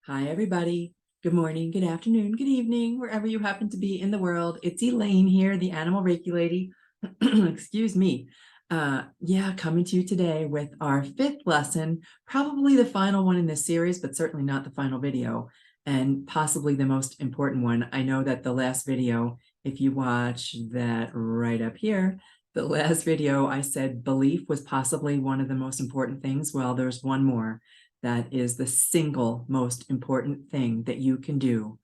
Hi, everybody. Good morning, good afternoon, good evening, wherever you happen to be in the world. It's Elaine here, the Animal Reiki Lady. Excuse me. Yeah, coming to you today with our fifth lesson, probably the final one in this series, but certainly not the final video, and possibly the most important one. I know that the last video, if you watch that right up here, the last video I said belief was possibly one of the most important things. Well, there's one more. That is the single most important thing that you can do,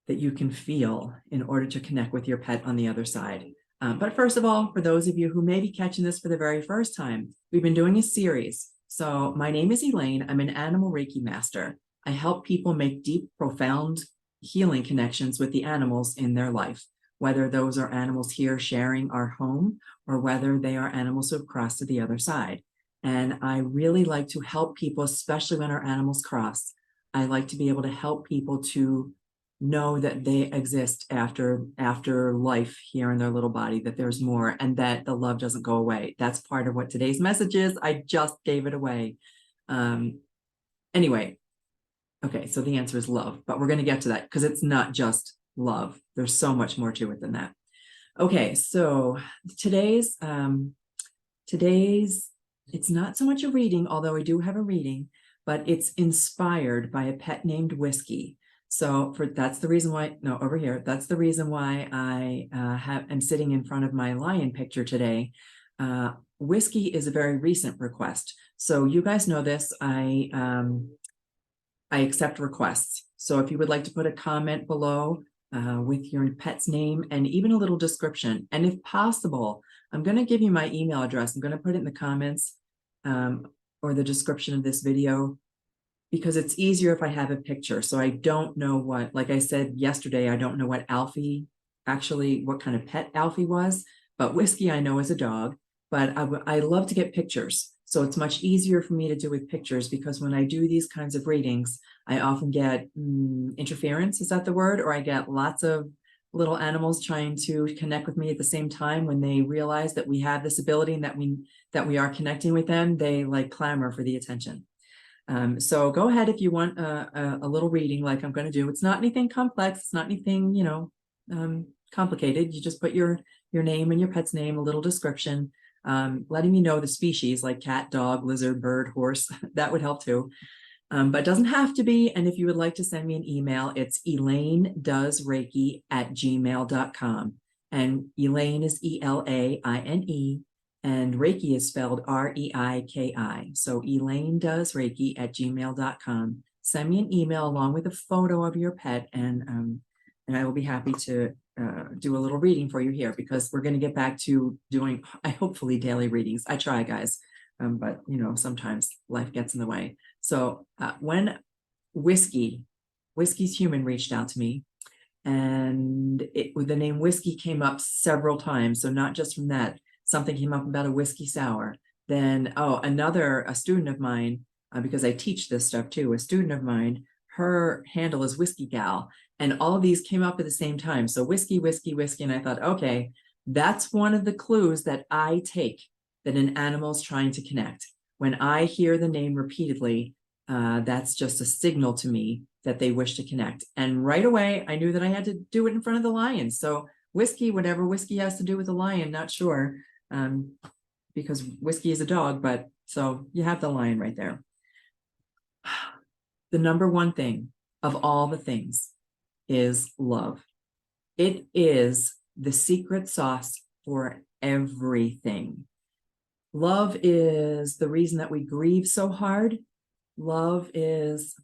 that you can feel in order to connect with your pet on the other side. But first of all, for those of you who may be catching this for the very first time, we've been doing a series. So my name is Elaine. I'm an animal Reiki master. I help people make deep, profound healing connections with the animals in their life, whether those are animals here sharing our home or whether they are animals who have crossed to the other side. And I really like to help people, especially when our animals cross. I like to be able to help people to know that they exist after life here in their little body, that there's more, and that the love doesn't go away. That's part of what today's message is. I just gave it away. Anyway, okay, so the answer is love, but we're going to get to that because it's not just love. There's so much more to it than that. Okay, so today's it's not so much a reading, although I do have a reading, but it's inspired by a pet named Whisky. So that's the reason why, no, over here, that's the reason why I am sitting in front of my lion picture today. Whisky is a very recent request. So you guys know this, I accept requests. So if you would like to put a comment below with your pet's name and even a little description, and if possible, I'm going to give you my email address. I'm going to put it in the comments or the description of this video because it's easier if I have a picture. So I don't know what, like I said yesterday, I don't know what Alfie, actually what kind of pet Alfie was, but Whisky I know is a dog, but I love to get pictures. So it's much easier for me to do with pictures because when I do these kinds of readings, I often get interference, is that the word? Or I get lots of little animals trying to connect with me at the same time. When they realize that we have this ability and that we are connecting with them, they like clamor for the attention. So go ahead if you want a little reading like I'm going to do. It's not anything complex. It's not anything, complicated. You just put your name and your pet's name, a little description, letting me know the species like cat, dog, lizard, bird, horse. That would help too. But it doesn't have to be. And if you would like to send me an email, it's elainedoesreiki@gmail.com. And Elaine is ELAINE. And Reiki is spelled REIKI. So elainedoesreiki@gmail.com. Send me an email along with a photo of your pet, and I will be happy to do a little reading for you here because we're going to get back to doing, hopefully, daily readings. I try, guys, but sometimes life gets in the way. So when Whisky's human reached out to me, and the name Whisky came up several times. So not just from that. Something came up about a whiskey sour. Then, a student of mine, because I teach this stuff too, a student of mine, her handle is Whiskey Gal. And all of these came up at the same time. So whiskey, whiskey, whiskey. And I thought, okay, that's one of the clues that I take that an animal's trying to connect. When I hear the name repeatedly, that's just a signal to me that they wish to connect. And right away, I knew that I had to do it in front of the lion. So Whisky, whatever Whisky has to do with the lion, not sure. Because Whisky is a dog, but so you have the lion right there. The number one thing of all the things is love. It is the secret sauce for everything. Love is the reason that we grieve so hard. Love is,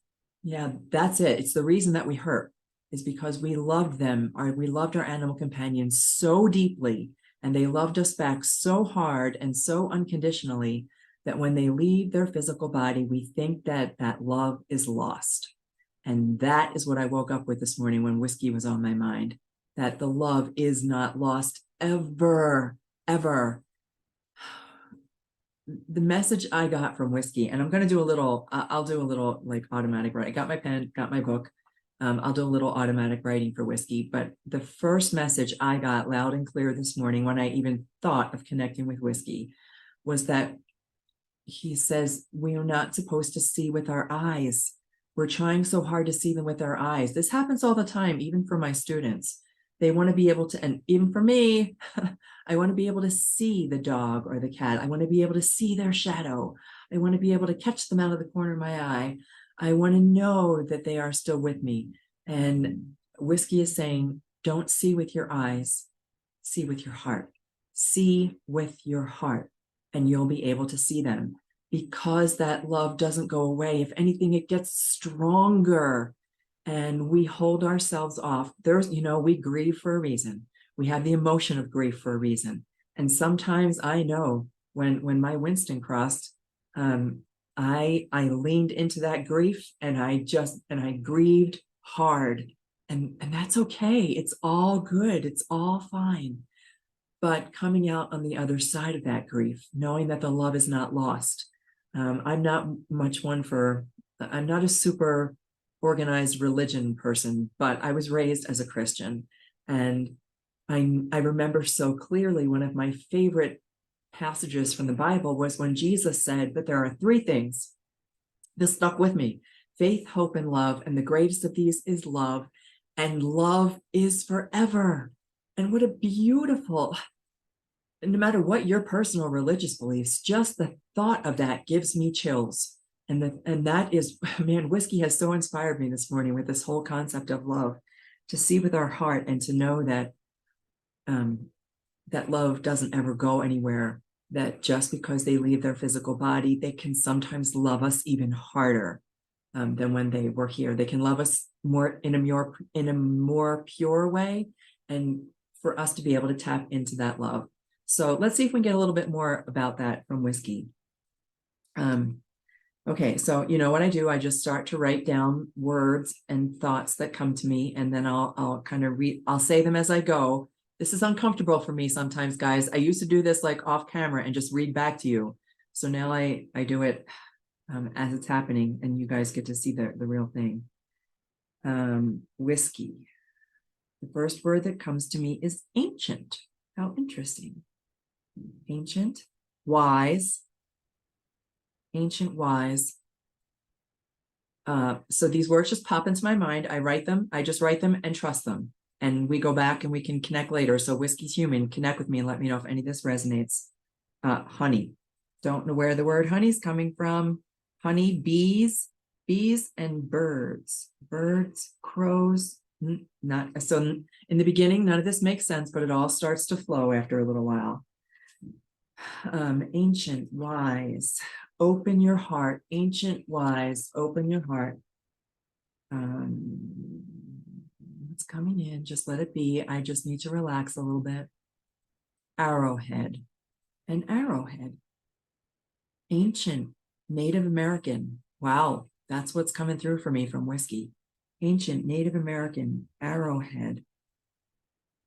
that's it. It's the reason that we hurt is because we loved them, or we loved our animal companions so deeply, and they loved us back so hard and so unconditionally that when they leave their physical body, we think that that love is lost. And that is what I woke up with this morning when Whisky was on my mind, that the love is not lost ever, ever. The message I got from Whisky, and I'm going to do I'll do a little like automatic, right? I got my pen, got my book. I'll do a little automatic writing for Whisky, but the first message I got loud and clear this morning when I even thought of connecting with Whisky was that he says, we are not supposed to see with our eyes. We're trying so hard to see them with our eyes. This happens all the time, even for my students. They want to be able to, and even for me, I want to be able to see the dog or the cat. I want to be able to see their shadow. I want to be able to catch them out of the corner of my eye. I want to know that they are still with me. And Whisky is saying, don't see with your eyes, see with your heart. See with your heart, and you'll be able to see them, because that love doesn't go away. If anything, it gets stronger, and we hold ourselves off. We grieve for a reason. We have the emotion of grief for a reason. And sometimes I know when my Winston crossed, I leaned into that grief, and I grieved hard. And that's okay. It's all good. It's all fine. But coming out on the other side of that grief, knowing that the love is not lost. I'm not a super organized religion person, but I was raised as a Christian. And I remember so clearly one of my favorite passages from the Bible was when Jesus said that there are three things. This stuck with me: faith, hope, and love. And the greatest of these is love. And love is forever. And what a beautiful, no matter what your personal religious beliefs, just the thought of that gives me chills. And that is, man, Whisky has so inspired me this morning with this whole concept of love, to see with our heart and to know that that love doesn't ever go anywhere, that just because they leave their physical body, they can sometimes love us even harder than when they were here. They can love us more in a more pure way, and for us to be able to tap into that love. So let's see if we can get a little bit more about that from Whisky. Okay, so you know what I do? I just start to write down words and thoughts that come to me, and then I'll kind of I'll say them as I go. This is uncomfortable for me sometimes, guys. I used to do this like off camera and just read back to you. So now I do it as it's happening, and you guys get to see the real thing. Whisky. The first word that comes to me is ancient. How interesting. Ancient, wise, ancient, wise. So these words just pop into my mind. I just write them and trust them. And we go back and we can connect later. So Whisky's human, connect with me and let me know if any of this resonates. Honey. Don't know where the word honey's coming from. Honey, bees and birds. Birds, crows, not so in the beginning, none of this makes sense, but it all starts to flow after a little while. Ancient, wise, open your heart. Ancient, wise, open your heart. It's coming in, just let it be. I just need to relax a little bit. Arrowhead, an arrowhead. Ancient, Native American. Wow, that's what's coming through for me from Whisky. Ancient, Native American, arrowhead.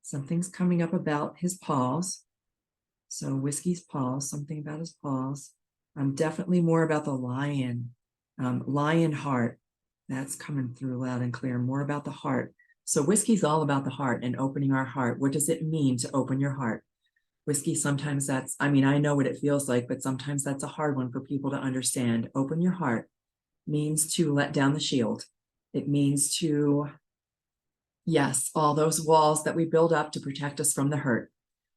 Something's coming up about his paws. So Whisky's paws, something about his paws. Definitely more about the lion, lion heart. That's coming through loud and clear, more about the heart. So Whisky's all about the heart and opening our heart. What does it mean to open your heart? Whisky, sometimes I know what it feels like, but sometimes that's a hard one for people to understand. Open your heart means to let down the shield. It means to, yes, all those walls that we build up to protect us from the hurt,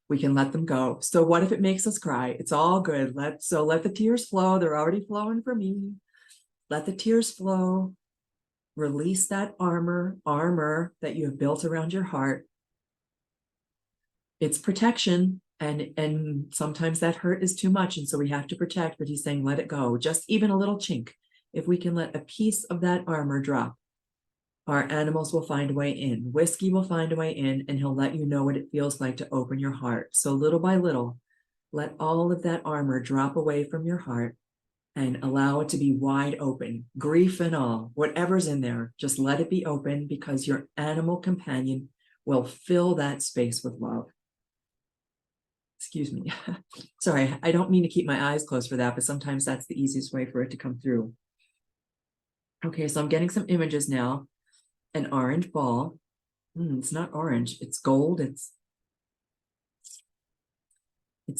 we can let them go. So what if it makes us cry? It's all good. Let the tears flow. They're already flowing for me. Let the tears flow. Release that armor that you have built around your heart. It's protection, and sometimes that hurt is too much, and so we have to protect, but he's saying let it go. Just even a little chink. If we can let a piece of that armor drop, our animals will find a way in. Whisky will find a way in, and he'll let you know what it feels like to open your heart. So little by little, let all of that armor drop away from your heart and allow it to be wide open, grief and all, whatever's in there, just let it be open, because your animal companion will fill that space with love. Excuse me. Sorry, I don't mean to keep my eyes closed for that, but sometimes that's the easiest way for it to come through. Okay, so I'm getting some images now. An orange ball. It's not orange, it's gold. It's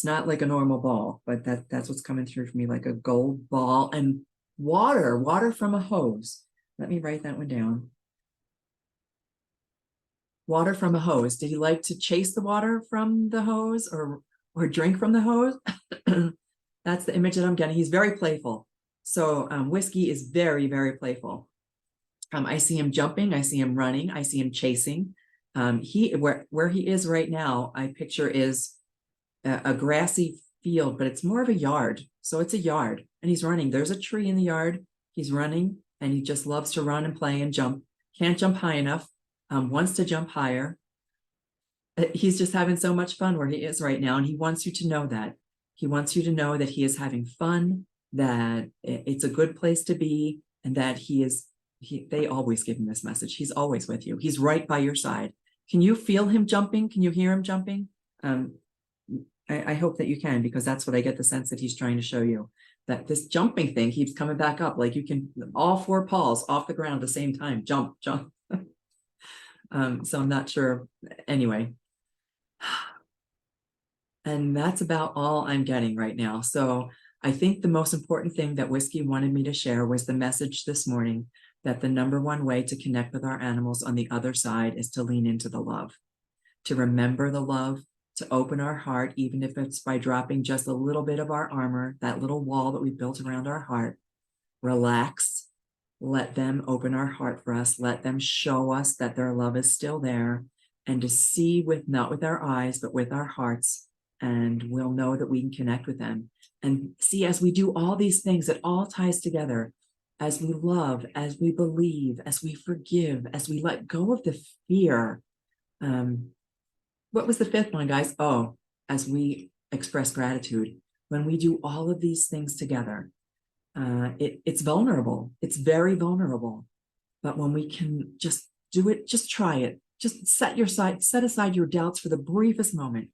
not like a normal ball, but that's what's coming through for me, like a gold ball, and water from a hose. Let me write that one down. Water from a hose. Did he like to chase the water from the hose or drink from the hose? That's the image that I'm getting. He's very playful. So Whisky is very, very playful. I see him jumping. I see him running. I see him chasing. Where he is right now, I picture is a grassy field, but it's more of a yard. So it's a yard and he's running. There's a tree in the yard. He's running and he just loves to run and play and jump. Can't jump high enough. Wants to jump higher. He's just having so much fun where he is right now. And he wants you to know that. He wants you to know that he is having fun, that it's a good place to be, and that they always give him this message. He's always with you. He's right by your side. Can you feel him jumping? Can you hear him jumping? I hope that you can, because that's what I get the sense that he's trying to show you, that this jumping thing keeps coming back up. Like you can, all four paws off the ground at the same time, jump. So I'm not sure. Anyway, and that's about all I'm getting right now. So I think the most important thing that Whisky wanted me to share was the message this morning that the number one way to connect with our animals on the other side is to lean into the love, to remember the love, to open our heart, even if it's by dropping just a little bit of our armor, that little wall that we built around our heart. Relax, let them open our heart for us, let them show us that their love is still there, and to see with, not with our eyes, but with our hearts, and we'll know that we can connect with them. And see, as we do all these things, it all ties together. As we love, as we believe, as we forgive, as we let go of the fear. What was the fifth one, guys? Oh, as we express gratitude. When we do all of these things together, it's vulnerable. It's very vulnerable. But when we can just do it, just try it. Just set aside your doubts for the briefest moment.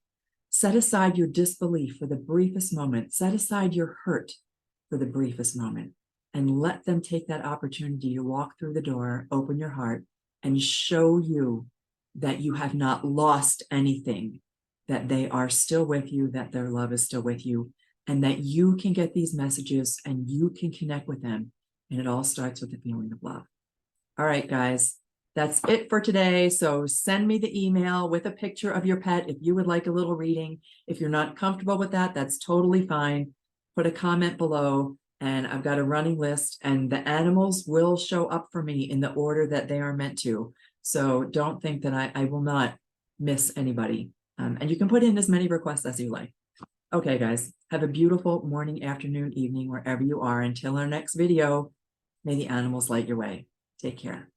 Set aside your disbelief for the briefest moment. Set aside your hurt for the briefest moment. And let them take that opportunity to walk through the door, open your heart, and show you that you have not lost anything, that they are still with you, that their love is still with you, and that you can get these messages and you can connect with them. And it all starts with the feeling of love. All right, guys, that's it for today. So send me the email with a picture of your pet if you would like a little reading. If you're not comfortable with that, that's totally fine. Put a comment below. And I've got a running list, and the animals will show up for me in the order that they are meant to. So don't think that I will not miss anybody. And you can put in as many requests as you like. Okay, guys, have a beautiful morning, afternoon, evening, wherever you are. Until our next video, may the animals light your way. Take care.